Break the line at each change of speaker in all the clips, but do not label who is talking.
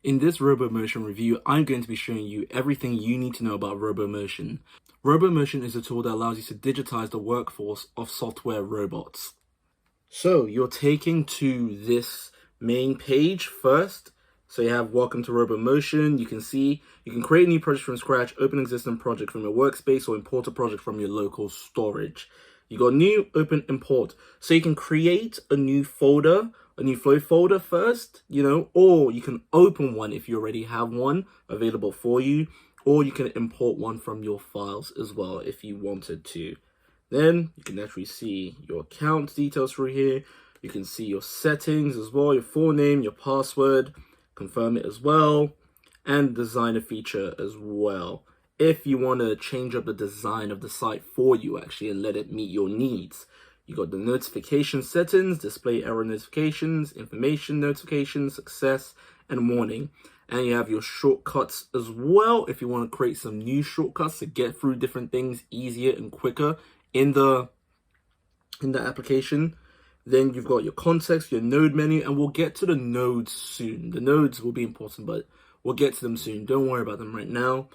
In this Robomotion review, I'm going to be showing you everything you need to know about Robomotion. Robomotion is a tool that allows you to digitize the workforce of software robots. So you're taking to this main page first. So you have welcome to Robomotion. You can see you can create a new project from scratch, open an existing project from your workspace, or import a project from your local storage. You got new, open, import. So you can create a new folder, a new flow folder first, or you can open one if you already have one available for you, or you can import one from your files as well if you wanted to. Then you can actually see your account details through here. You can see your settings as well, your full name, your password, confirm it as well, and designer feature as well. If you want to change up the design of the site for you actually and let it meet your needs. You got the notification settings, display error notifications, information notifications, success, and warning. And you have your shortcuts as well if you want to create some new shortcuts to get through different things easier and quicker in the application. Then you've got your context, your node menu, and we'll get to the nodes soon. The nodes will be important, but we'll get to them soon. Don't worry about them right now.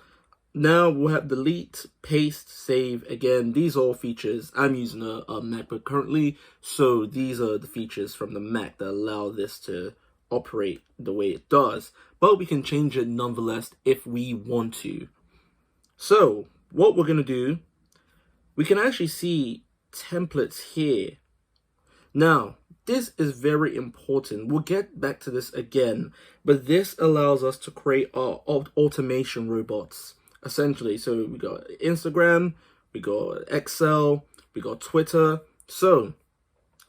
Now we'll have delete, paste, save. Again, these are all features. I'm using a MacBook currently, so these are the features from the Mac that allow this to operate the way it does. But we can change it nonetheless if we want to. So what we're going to do, we can actually see templates here. Now, this is very important. We'll get back to this again, but this allows us to create our automation robots. Essentially, so we got Instagram, we got Excel, we got Twitter. So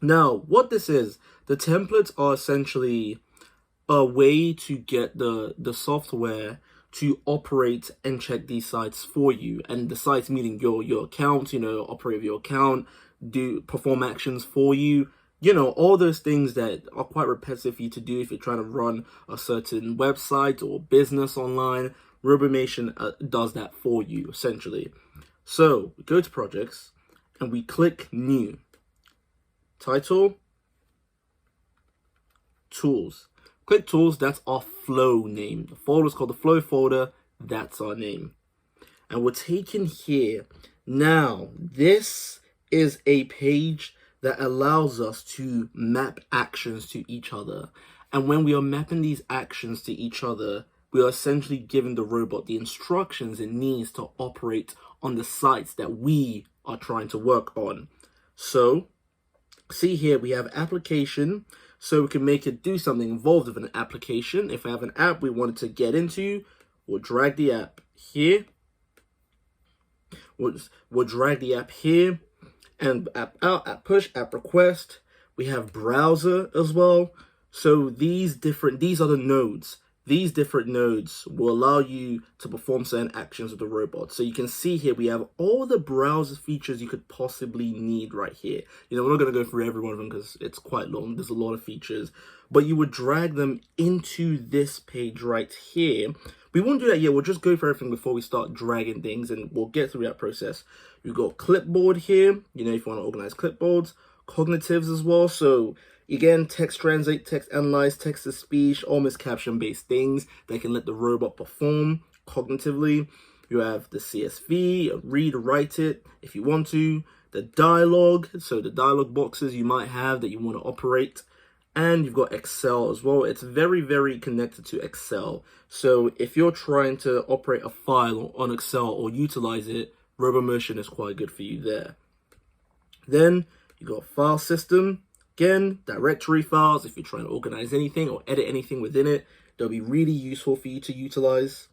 now what this is, the templates are essentially a way to get the software to operate and check these sites for you. And the sites meaning your account, operate your account, perform actions for you. All those things that are quite repetitive for you to do if you're trying to run a certain website or business online. Robomotion does that for you, essentially. So we go to projects and we click new. Title, tools. Click tools, that's our flow name. The folder is called the flow folder, that's our name. And we're taken here. Now, this is a page that allows us to map actions to each other. And when we are mapping these actions to each other, we are essentially giving the robot the instructions it needs to operate on the sites that we are trying to work on. So, see here, we have application, so we can make it do something involved with an application. If I have an app we wanted to get into, we'll drag the app here. We'll drag the app here, and app out, app push, app request. We have browser as well. So these are the nodes. These different nodes will allow you to perform certain actions with the robot. So you can see here, we have all the browser features you could possibly need right here. We're not going to go through every one of them because it's quite long. There's a lot of features, but you would drag them into this page right here. We won't do that yet. We'll just go for everything before we start dragging things, and we'll get through that process. We've got clipboard here, if you want to organize clipboards, cognitives as well. So again, text translate, text analyze, text to speech, almost caption based things that can let the robot perform cognitively. You have the CSV, read, write it if you want to, the dialogue, so the dialogue boxes you might have that you want to operate. And you've got Excel as well. It's very, very connected to Excel. So if you're trying to operate a file on Excel or utilize it, Robomotion is quite good for you there. Then you got file system. Again, directory files, if you're trying to organize anything or edit anything within it, they'll be really useful for you to utilize.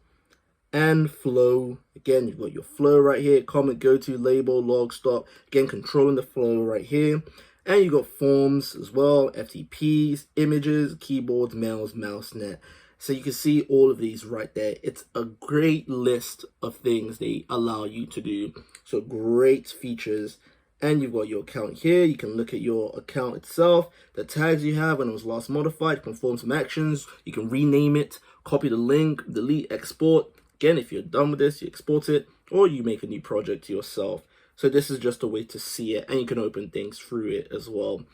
And flow, again, you've got your flow right here, comment, go to, label, log, stop, again, controlling the flow right here. And you've got forms as well, FTPs, images, keyboards, mails, mousenet. So you can see all of these right there. It's a great list of things they allow you to do. So great features. And you've got your account here. You can look at your account itself, the tags you have when it was last modified, perform some actions. You can rename it, copy the link, delete, export. Again, if you're done with this, you export it, or you make a new project yourself. So this is just a way to see it, and you can open things through it as well.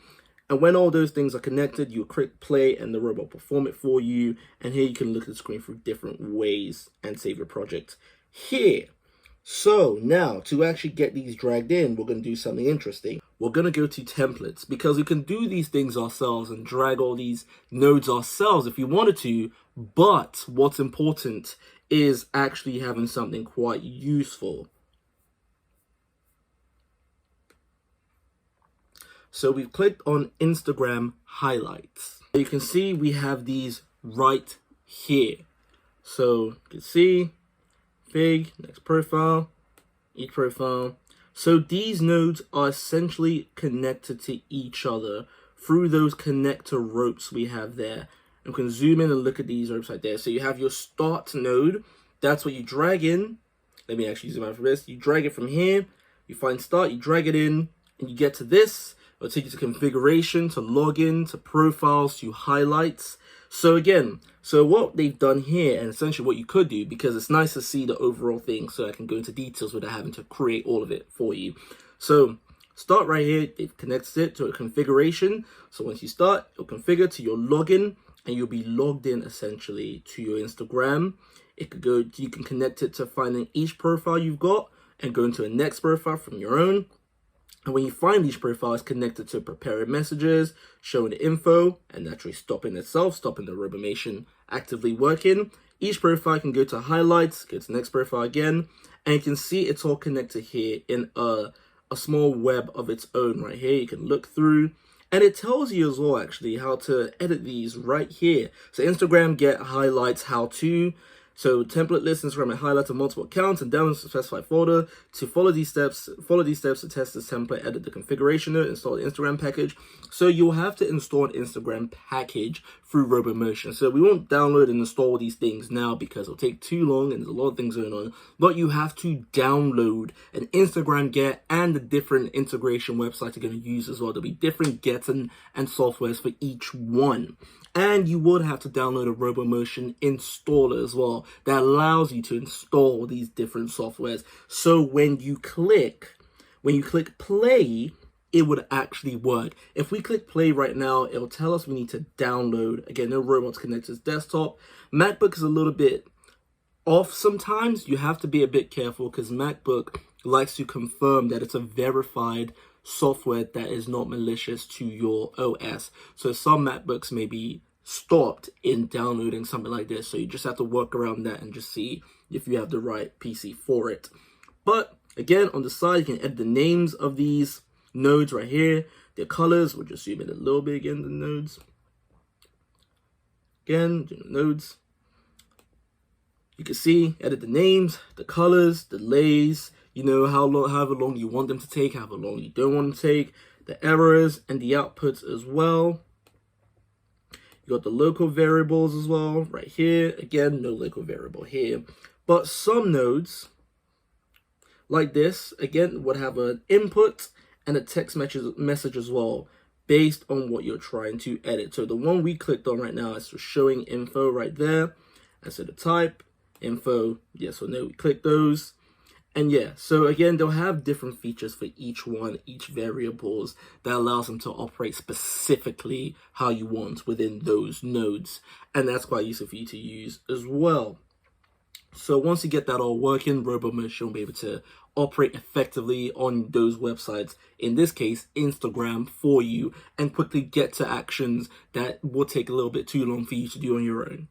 And when all those things are connected, you click play and the robot will perform it for you. And here you can look at the screen through different ways and save your project here. So now to actually get these dragged in, we're going to do something interesting. We're going to go to templates because we can do these things ourselves and drag all these nodes ourselves if you wanted to. But what's important is actually having something quite useful. So we've clicked on Instagram highlights. You can see we have these right here. So you can see Fig, next profile, each profile. So these nodes are essentially connected to each other through those connector ropes we have there. And we can zoom in and look at these ropes right there. So you have your start node. That's what you drag in. Let me actually zoom out for this. You drag it from here. You find start, you drag it in, and you get to this. It'll take you to configuration, to login, to profiles, to highlights. So again, so what they've done here, and essentially what you could do, because it's nice to see the overall thing, so I can go into details without having to create all of it for you. So start right here, it connects it to a configuration. So once you start, it'll configure to your login, and you'll be logged in essentially to your Instagram. It could go, you can connect it to finding each profile you've got and go into a next profile from your own. And when you find each profile, it's connected to preparing messages, showing the info, and naturally stopping itself, stopping the Robomotion actively working. Each profile can go to highlights, go to the next profile again, and you can see it's all connected here in a small web of its own right here. You can look through, and it tells you as well actually how to edit these right here. So Instagram get highlights how to. So template list Instagram and highlight to multiple accounts and download a specified folder. To follow these steps to test this template, edit the configuration note, install the Instagram package. So you'll have to install an Instagram package through Robomotion. So we won't download and install these things now because it'll take too long and there's a lot of things going on. But you have to download an Instagram get and the different integration websites you're going to use as well. There'll be different gets and softwares for each one. And you would have to download a Robomotion installer as well that allows you to install these different softwares. So when you click play, it would actually work. If we click play right now, it'll tell us we need to download. Again, no robots connected to desktop. MacBook is a little bit off sometimes. You have to be a bit careful because MacBook likes to confirm that it's a verified software that is not malicious to your OS. So some MacBooks may be stopped in downloading something like this. So you just have to work around that and just see if you have the right PC for it. But again, on the side, you can edit the names of these nodes right here. Their colors, we'll just zoom in a little bit again, the nodes. Again, nodes. You can see, edit the names, the colors, delays, you know, however long you want them to take, however long you don't want them to take, the errors and the outputs as well. You got the local variables as well, right here. Again, no local variable here. But some nodes, like this, again, would have an input and a text message as well, based on what you're trying to edit. So the one we clicked on right now is for showing info right there. And so the type, info, yes or no, we click those. And yeah, so again, they'll have different features for each one, each variables that allows them to operate specifically how you want within those nodes. And that's quite useful for you to use as well. So once you get that all working, Robomotion will be able to operate effectively on those websites, in this case, Instagram, for you, and quickly get to actions that will take a little bit too long for you to do on your own.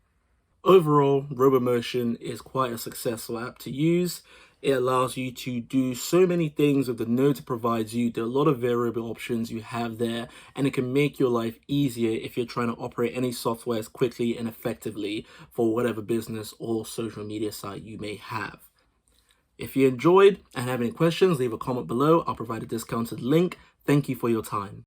Overall, Robomotion is quite a successful app to use. It allows you to do so many things with the nodes it provides you. There are a lot of variable options you have there, and it can make your life easier if you're trying to operate any softwares quickly and effectively for whatever business or social media site you may have. If you enjoyed and have any questions, leave a comment below. I'll provide a discounted link. Thank you for your time.